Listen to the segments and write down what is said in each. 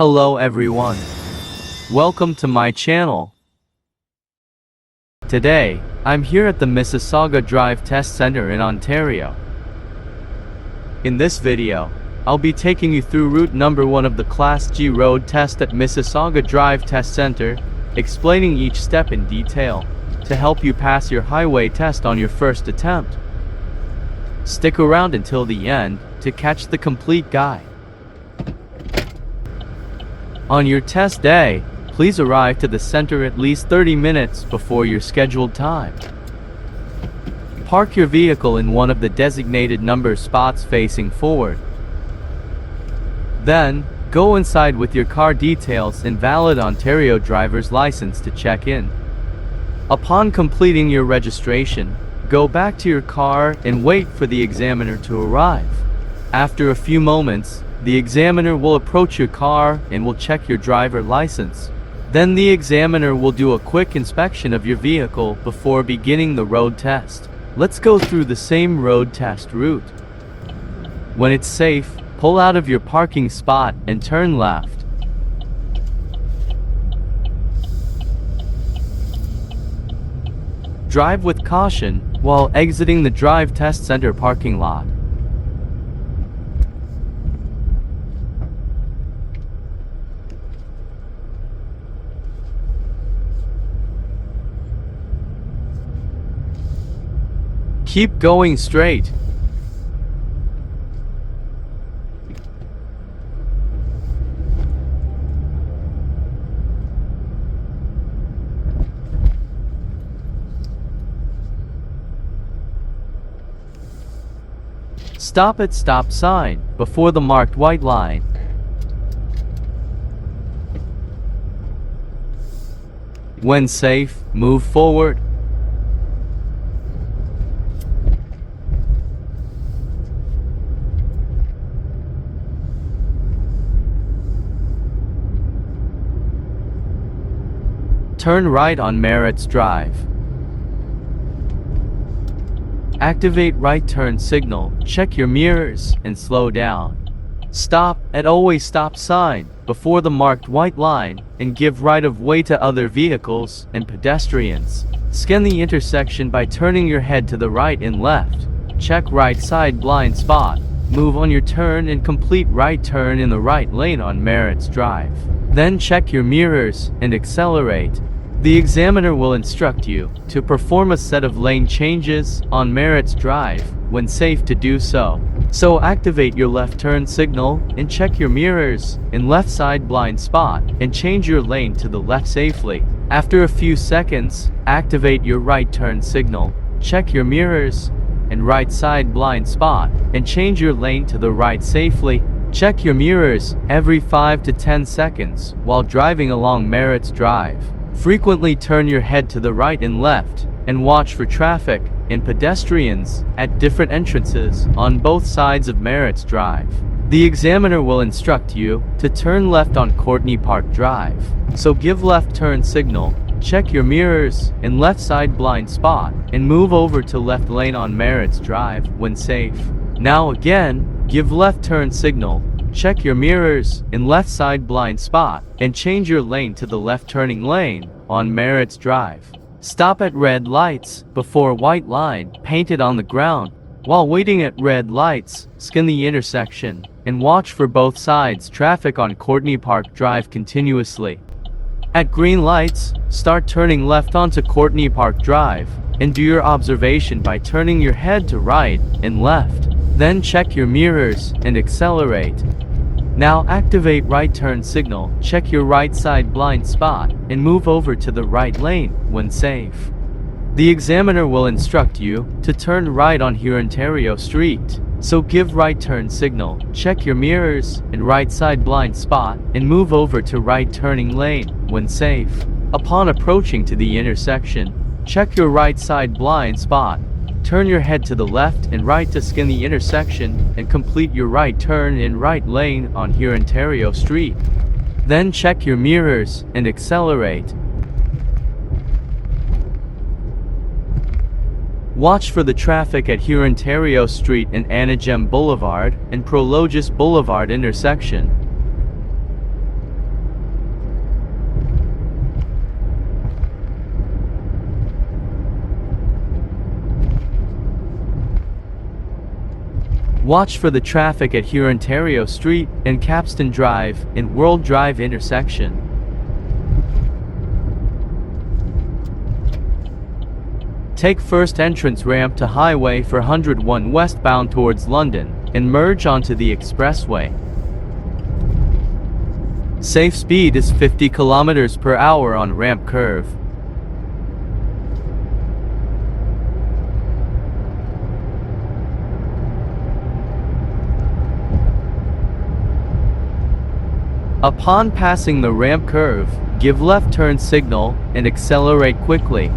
Hello everyone. Welcome to my channel. Today, I'm here at the Mississauga Drive Test Center in Ontario. In this video, I'll be taking you through route number 1 of the Class G road test at Mississauga Drive Test Center, explaining each step in detail, to help you pass your highway test on your first attempt. Stick around until the end to catch the complete guide. On your test day, please arrive to the center at least 30 minutes before your scheduled time. Park your vehicle in one of the designated number spots facing forward. Then, go inside with your car details and valid Ontario driver's license to check in. Upon completing your registration, go back to your car and wait for the examiner to arrive. After a few moments, the examiner will approach your car and will check your driver license. Then the examiner will do a quick inspection of your vehicle before beginning the road test. Let's go through the same road test route. When it's safe, pull out of your parking spot and turn left. Drive with caution while exiting the Drive Test Center parking lot. Keep going straight. Stop at stop sign before the marked white line. When safe, move forward. Turn right on Merritt's Drive. Activate right turn signal, check your mirrors, and slow down. Stop at always stop sign before the marked white line and give right of way to other vehicles and pedestrians. Scan the intersection by turning your head to the right and left. Check right side blind spot. Move on your turn and complete right turn in the right lane on Merritt's Drive. Then check your mirrors and accelerate. The examiner will instruct you to perform a set of lane changes on Merritt's Drive when safe to do so. So activate your left turn signal and check your mirrors in left side blind spot and change your lane to the left safely. After a few seconds, activate your right turn signal, check your mirrors and right side blind spot and change your lane to the right safely. Check your mirrors every 5 to 10 seconds while driving along Merritt's Drive. Frequently turn your head to the right and left and watch for traffic and pedestrians at different entrances on both sides of Merritt's Drive. The examiner will instruct you to turn left on Courtney Park Drive. So give left turn signal, check your mirrors and left side blind spot and move over to left lane on Merritt's Drive when safe. Now again, give left turn signal, check your mirrors in left side blind spot and change your lane to the left turning lane on Merritt's Drive. Stop at red lights before white line painted on the ground. While waiting at red lights, scan the intersection and watch for both sides traffic on Courtney Park Drive continuously. At green lights, start turning left onto Courtney Park Drive and do your observation by turning your head to right and left. Then check your mirrors and accelerate. Now activate right turn signal, check your right side blind spot, and move over to the right lane when safe. The examiner will instruct you to turn right on Ontario Street. So give right turn signal, check your mirrors and right side blind spot, and move over to right turning lane when safe. Upon approaching to the intersection, check your right side blind spot. Turn your head to the left and right to scan the intersection and complete your right turn in right lane on Ontario Street. Then check your mirrors and accelerate. Watch for the traffic at Ontario Street and Anagem Boulevard and Prologis Boulevard intersection. Watch for the traffic at Ontario Street and Capstan Drive in World Drive intersection. Take first entrance ramp to Highway 401 westbound towards London and merge onto the expressway. Safe speed is 50 km per hour on ramp curve. Upon passing the ramp curve, give left turn signal and accelerate quickly.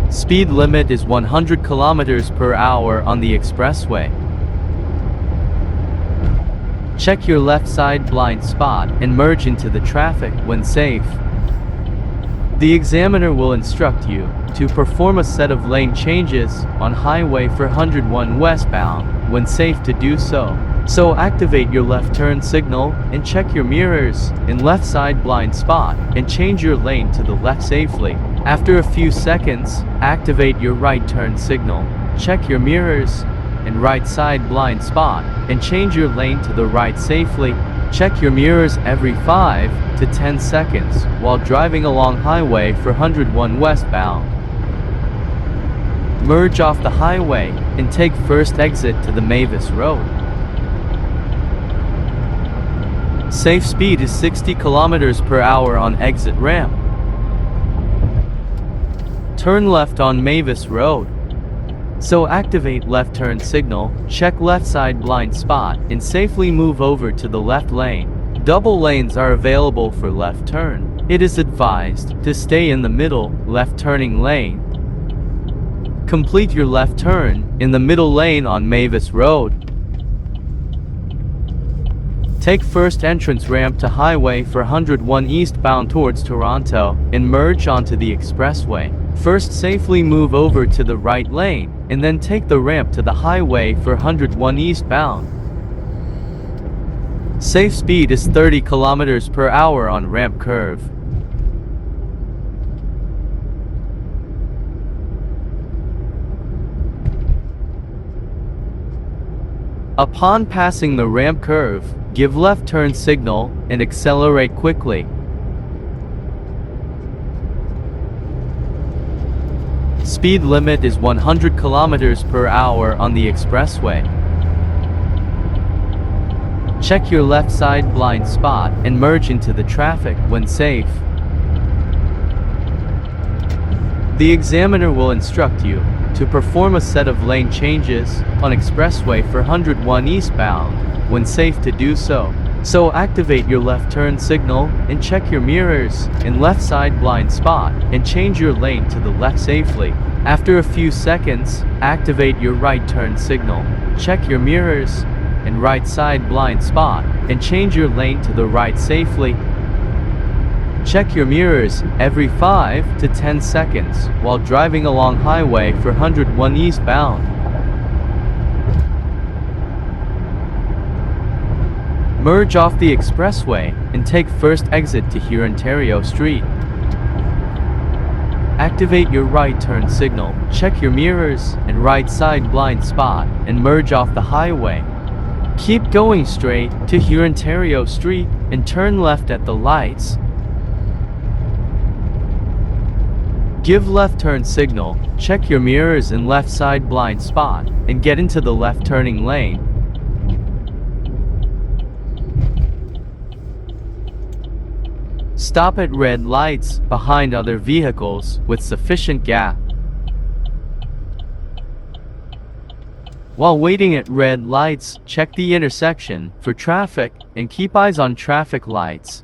Speed limit is 100 km per hour on the expressway. Check your left side blind spot and merge into the traffic when safe. The examiner will instruct you to perform a set of lane changes on Highway 401 westbound when safe to do so. So activate your left turn signal and check your mirrors in left side blind spot and change your lane to the left safely. After a few seconds, activate your right turn signal, check your mirrors in right side blind spot and change your lane to the right safely. Check your mirrors every 5 to 10 seconds while driving along Highway 401 westbound. Merge off the highway and take first exit to the Mavis Road. Safe speed is 60 km per hour on exit ramp. Turn left on Mavis Road. So activate left turn signal, check left side blind spot, and safely move over to the left lane. Double lanes are available for left turn. It is advised to stay in the middle left turning lane. Complete your left turn in the middle lane on Mavis Road. Take first entrance ramp to Highway 401 eastbound towards Toronto and merge onto the expressway. First safely move over to the right lane and then take the ramp to the Highway 401 eastbound. Safe speed is 30 km per hour on ramp curve. Upon passing the ramp curve, give left turn signal and accelerate quickly. Speed limit is 100 km per hour on the expressway. Check your left side blind spot and merge into the traffic when safe. The examiner will instruct you to perform a set of lane changes on Expressway 401 eastbound when safe to do so. So activate your left turn signal and check your mirrors in left side blind spot and change your lane to the left safely. After a few seconds, activate your right turn signal, check your mirrors in right side blind spot and change your lane to the right safely. Check your mirrors every 5 to 10 seconds while driving along Highway 401 eastbound. Merge off the expressway and take first exit to Ontario Street. Activate your right turn signal, check your mirrors and right side blind spot and merge off the highway. Keep going straight to Ontario Street and turn left at the lights. Give left turn signal, check your mirrors and left side blind spot, and get into the left turning lane. Stop at red lights behind other vehicles with sufficient gap. While waiting at red lights, check the intersection for traffic and keep eyes on traffic lights.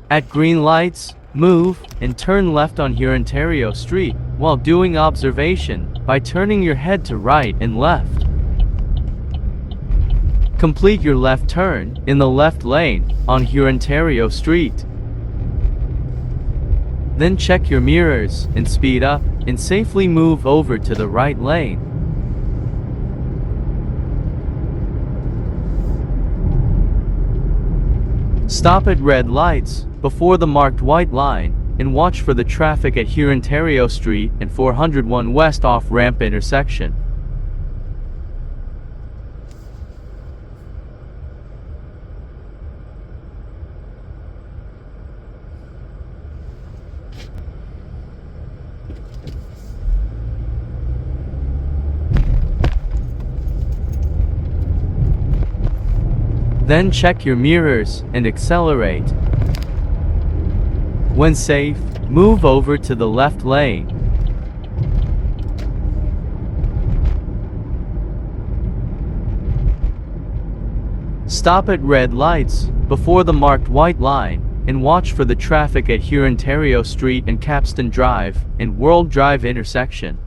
At green lights, move and turn left on Ontario Street while doing observation by turning your head to right and left. Complete your left turn in the left lane on Ontario Street. Then check your mirrors and speed up and safely move over to the right lane. Stop at red lights before the marked white line and watch for the traffic at Ontario Street and 401 West off-ramp intersection. Then check your mirrors and accelerate. When safe, move over to the left lane. Stop at red lights before the marked white line and watch for the traffic at Ontario Street and Capstan Drive and World Drive intersection.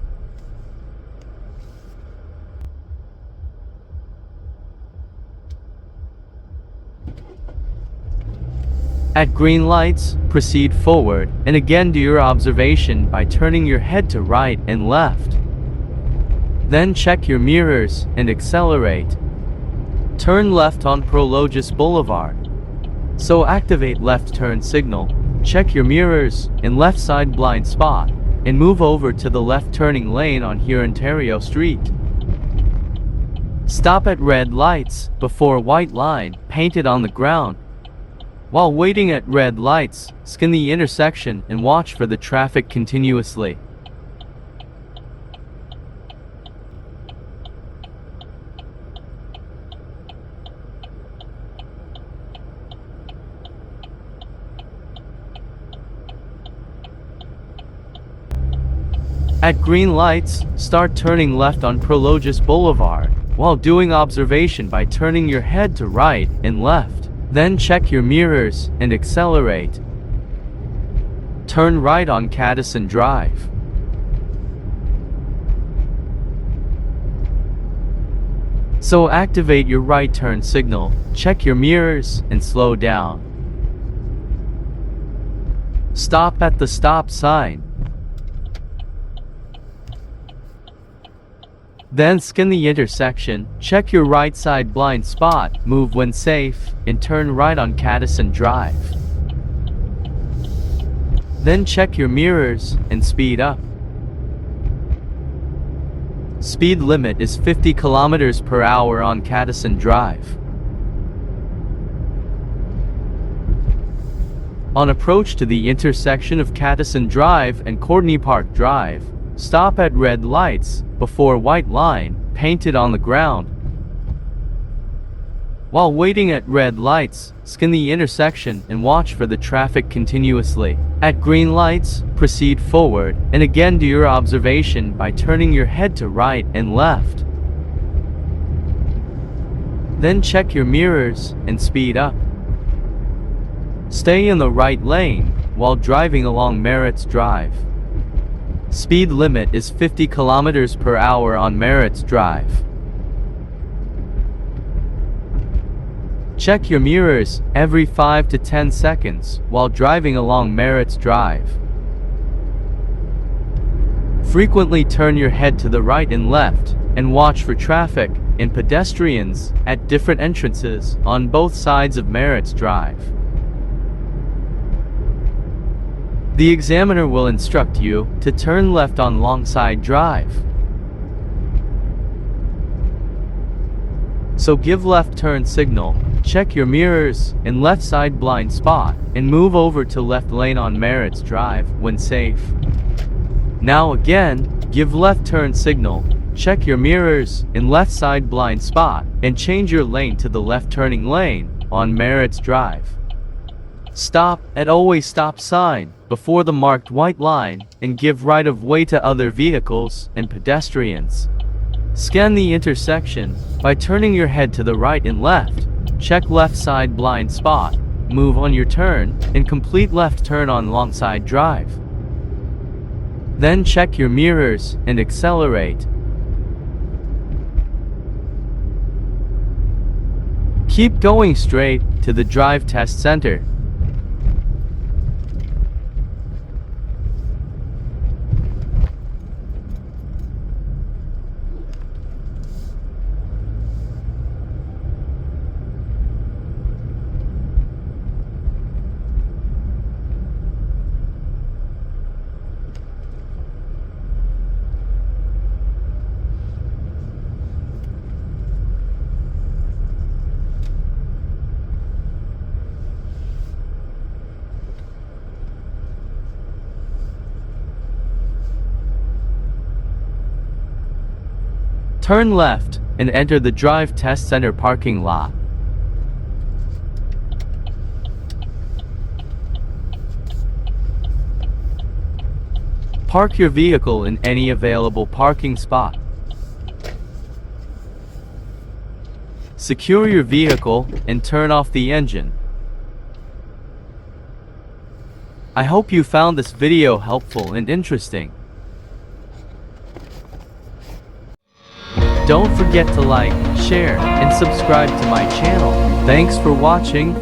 At green lights, proceed forward and again do your observation by turning your head to right and left. Then check your mirrors and accelerate. Turn left on Prologis Boulevard. So activate left turn signal, check your mirrors and left side blind spot, and move over to the left turning lane on Ontario Street. Stop at red lights before white line painted on the ground. While waiting at red lights, scan the intersection and watch for the traffic continuously. At green lights, start turning left on Prologis Boulevard, while doing observation by turning your head to right and left. Then check your mirrors and accelerate. Turn right on Capstan Drive. So activate your right turn signal, check your mirrors and slow down. Stop at the stop sign. Then scan the intersection, check your right side blind spot, move when safe, and turn right on Capstan Drive. Then check your mirrors and speed up. Speed limit is 50 km per hour on Capstan Drive. On approach to the intersection of Capstan Drive and Courtney Park Drive, stop at red lights before white line painted on the ground. While waiting at red lights, scan the intersection and watch for the traffic continuously. At green lights, proceed forward and again do your observation by turning your head to right and left. Then check your mirrors and speed up. Stay in the right lane while driving along Merritt's Drive. Speed limit is 50 km per hour on Merritt's Drive. Check your mirrors every 5 to 10 seconds while driving along Merritt's Drive. Frequently turn your head to the right and left and watch for traffic and pedestrians at different entrances on both sides of Merritt's Drive. The examiner will instruct you to turn left on Longside Drive. So give left turn signal, check your mirrors and left side blind spot, and move over to left lane on Merritt's Drive when safe. Now again, give left turn signal, check your mirrors and left side blind spot, and change your lane to the left turning lane on Merritt's Drive. Stop at always stop sign before the marked white line and give right of way to other vehicles and pedestrians. Scan the intersection by turning your head to the right and left, check left side blind spot, move on your turn, and complete left turn on Longside Drive. Then check your mirrors and accelerate. Keep going straight to the drive test center. Turn left and enter the Drive Test Center parking lot. Park your vehicle in any available parking spot. Secure your vehicle and turn off the engine. I hope you found this video helpful and interesting. Don't forget to like, share, and subscribe to my channel. Thanks for watching.